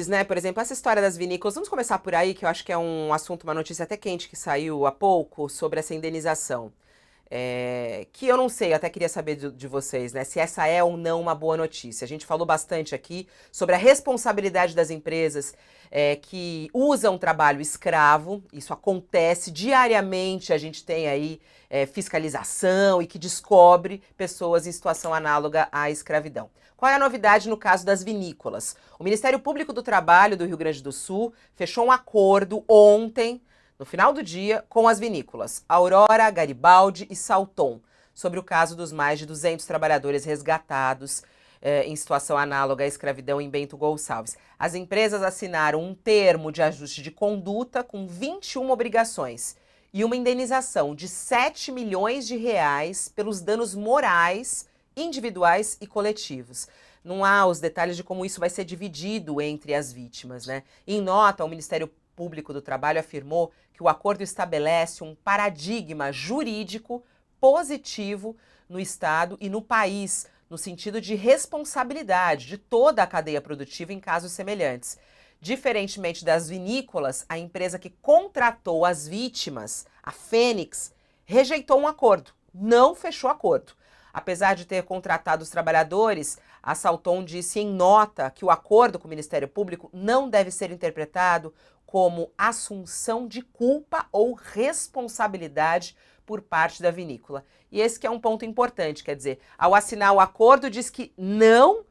né? Por exemplo, essa história das vinícolas, vamos começar por aí, que eu acho que é um assunto, uma notícia até quente que saiu há pouco sobre essa indenização. Que eu não sei, eu até queria saber de vocês, né? Se essa é ou não uma boa notícia. A gente falou bastante aqui sobre a responsabilidade das empresas que usam trabalho escravo. Isso acontece diariamente, a gente tem aí fiscalização e que descobre pessoas em situação análoga à escravidão. Qual é a novidade no caso das vinícolas? O Ministério Público do Trabalho do Rio Grande do Sul fechou um acordo ontem, no final do dia, com as vinícolas Aurora, Garibaldi e Salton, sobre o caso dos mais de 200 trabalhadores resgatados em situação análoga à escravidão em Bento Gonçalves. As empresas assinaram um termo de ajuste de conduta com 21 obrigações e uma indenização de 7 milhões de reais pelos danos morais, individuais e coletivos. Não há os detalhes de como isso vai ser dividido entre as vítimas, né? Em nota, o Ministério Público do Trabalho afirmou que o acordo estabelece um paradigma jurídico positivo no Estado e no país, no sentido de responsabilidade de toda a cadeia produtiva em casos semelhantes. Diferentemente das vinícolas, a empresa que contratou as vítimas, a Fênix, rejeitou um acordo, não fechou acordo. Apesar de ter contratado os trabalhadores, a Salton disse em nota que o acordo com o Ministério Público não deve ser interpretado como assunção de culpa ou responsabilidade por parte da vinícola. E esse que é um ponto importante, quer dizer, ao assinar o acordo diz que não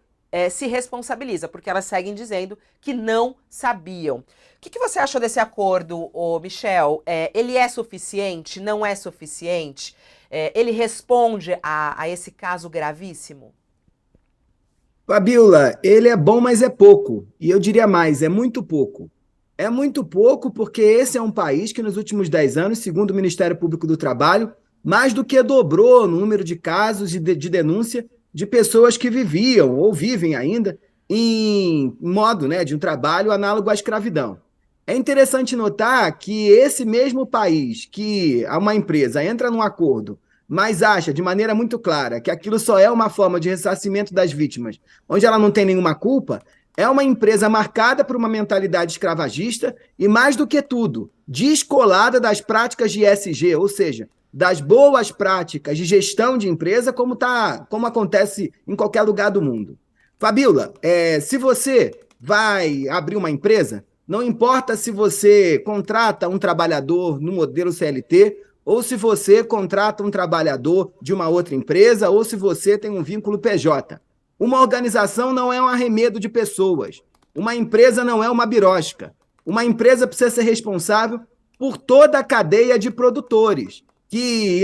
se responsabiliza, porque elas seguem dizendo que não sabiam. O que você achou desse acordo, Michel? Ele é suficiente? Não é suficiente? Ele responde a esse caso gravíssimo? Fabiola, ele é bom, mas é pouco. E eu diria mais, é muito pouco. É muito pouco porque esse é um país que nos últimos 10 anos, segundo o Ministério Público do Trabalho, mais do que dobrou o número de casos de denúncia de pessoas que viviam ou vivem ainda em modo, né, de um trabalho análogo à escravidão. É interessante notar que esse mesmo país que uma empresa entra num acordo, mas acha de maneira muito clara que aquilo só é uma forma de ressarcimento das vítimas, onde ela não tem nenhuma culpa, é uma empresa marcada por uma mentalidade escravagista e, mais do que tudo, descolada das práticas de ESG, ou seja, das boas práticas de gestão de empresa, como acontece em qualquer lugar do mundo. Fabiola, se você vai abrir uma empresa, não importa se você contrata um trabalhador no modelo CLT, ou se você contrata um trabalhador de uma outra empresa, ou se você tem um vínculo PJ. Uma organização não é um arremedo de pessoas. Uma empresa não é uma birosca. Uma empresa precisa ser responsável por toda a cadeia de produtores que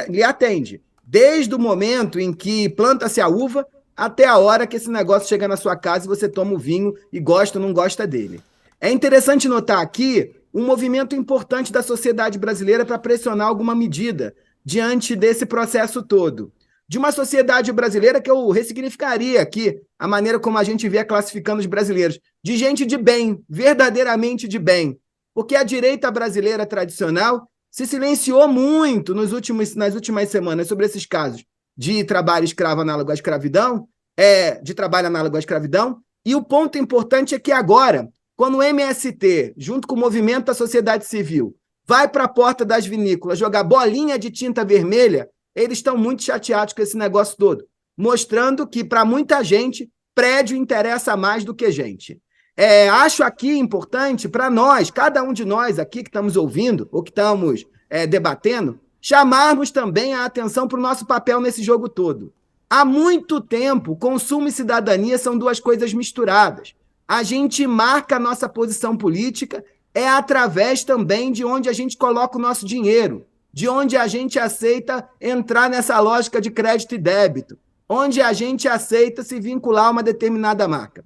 lhe atende, desde o momento em que planta-se a uva até a hora que esse negócio chega na sua casa e você toma o vinho e gosta ou não gosta dele. É interessante notar aqui um movimento importante da sociedade brasileira para pressionar alguma medida diante desse processo todo. De uma sociedade brasileira que eu ressignificaria aqui a maneira como a gente vê classificando os brasileiros, de gente de bem, verdadeiramente de bem. Porque a direita brasileira tradicional se silenciou muito nas últimas semanas sobre esses casos de trabalho escravo análogo à escravidão, de trabalho análogo à escravidão, e o ponto importante é que agora, quando o MST, junto com o movimento da sociedade civil, vai para a porta das vinícolas jogar bolinha de tinta vermelha, eles estão muito chateados com esse negócio todo, mostrando que, para muita gente, prédio interessa mais do que gente. Acho aqui importante para nós, cada um de nós aqui que estamos ouvindo, ou que estamos debatendo, chamarmos também a atenção para o nosso papel nesse jogo todo. Há muito tempo, consumo e cidadania são duas coisas misturadas. A gente marca a nossa posição política através também de onde a gente coloca o nosso dinheiro, de onde a gente aceita entrar nessa lógica de crédito e débito, onde a gente aceita se vincular a uma determinada marca.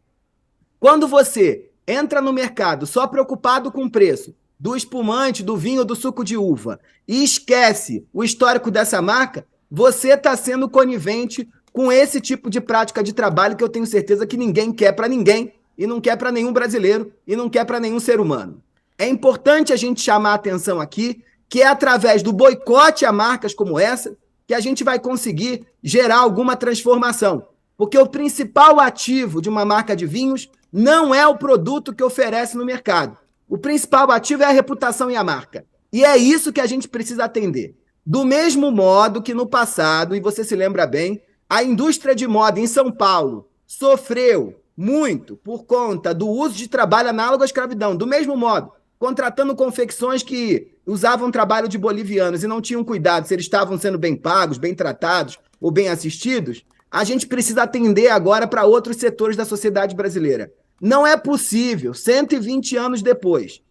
Quando você entra no mercado só preocupado com o preço do espumante, do vinho, do suco de uva e esquece o histórico dessa marca, você está sendo conivente com esse tipo de prática de trabalho que eu tenho certeza que ninguém quer para ninguém e não quer para nenhum brasileiro e não quer para nenhum ser humano. É importante a gente chamar a atenção aqui que é através do boicote a marcas como essa que a gente vai conseguir gerar alguma transformação. Porque o principal ativo de uma marca de vinhos não é o produto que oferece no mercado. O principal ativo é a reputação e a marca. E é isso que a gente precisa atender. Do mesmo modo que no passado, e você se lembra bem, a indústria de moda em São Paulo sofreu muito por conta do uso de trabalho análogo à escravidão. Do mesmo modo, contratando confecções que usavam trabalho de bolivianos e não tinham cuidado se eles estavam sendo bem pagos, bem tratados ou bem assistidos, a gente precisa atender agora para outros setores da sociedade brasileira. Não é possível, 120 anos depois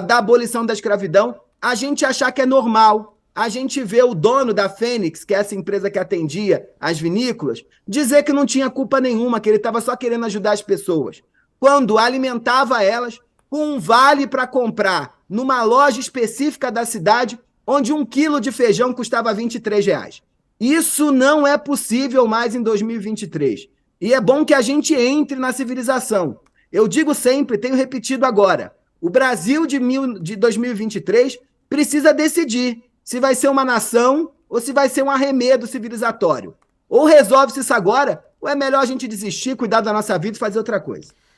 da abolição da escravidão, a gente achar que é normal a gente vê o dono da Fênix, que é essa empresa que atendia as vinícolas, dizer que não tinha culpa nenhuma, que ele estava só querendo ajudar as pessoas, quando alimentava elas com um vale para comprar numa loja específica da cidade, onde 1 quilo de feijão custava R$ 23. Isso não é possível mais em 2023. E é bom que a gente entre na civilização. Eu digo sempre, tenho repetido agora, o Brasil de 2023 precisa decidir se vai ser uma nação ou se vai ser um arremedo civilizatório. Ou resolve-se isso agora, ou é melhor a gente desistir, cuidar da nossa vida e fazer outra coisa.